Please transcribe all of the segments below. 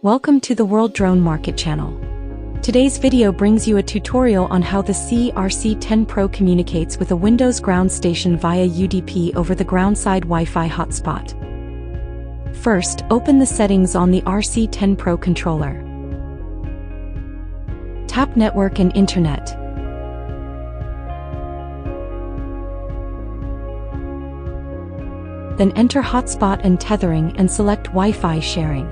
Welcome to the World Drone Market channel. Today's video brings you a tutorial on how the SIYI RC10 Pro communicates with a Windows ground station via UDP over the ground-side Wi-Fi hotspot. First, open the settings on the RC10 Pro controller. Tap Network and Internet. Then enter Hotspot and Tethering and select Wi-Fi sharing.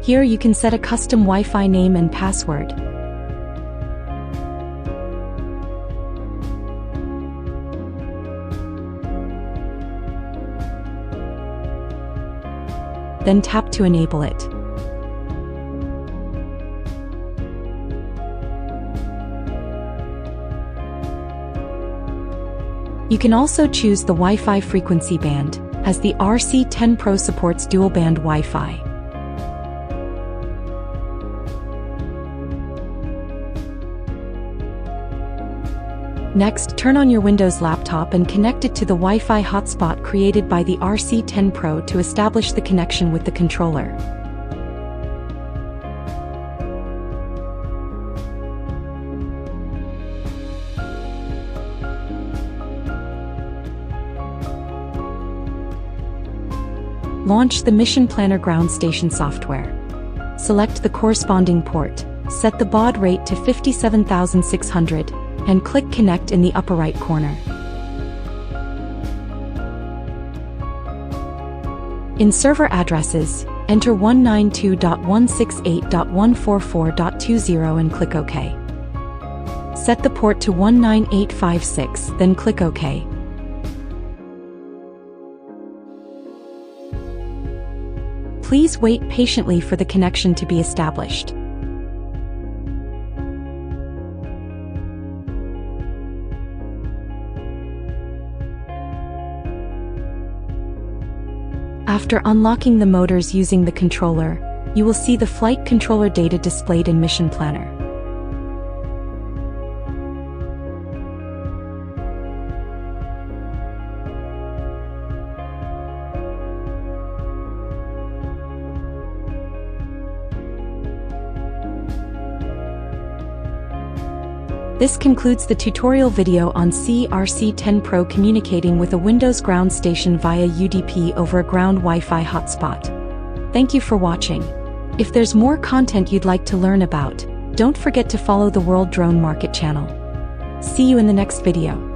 Here you can set a custom Wi-Fi name and password. Then tap to enable it. You can also choose the Wi-Fi frequency band, as the RC10 Pro supports dual-band Wi-Fi. Next, turn on your Windows laptop and connect it to the Wi-Fi hotspot created by the RC10 Pro to establish the connection with the controller. Launch the Mission Planner Ground Station software. Select the corresponding port, set the baud rate to 57,600, and click Connect in the upper right corner. In server addresses, enter 192.168.144.20 and click OK. Set the port to 19856, then click OK. Please wait patiently for the connection to be established. After unlocking the motors using the controller, you will see the flight controller data displayed in Mission Planner. This concludes the tutorial video on SIYI RC10 Pro communicating with a Windows ground station via UDP over a ground Wi-Fi hotspot. Thank you for watching. If there's more content you'd like to learn about, don't forget to follow the World Drone Market channel. See you in the next video.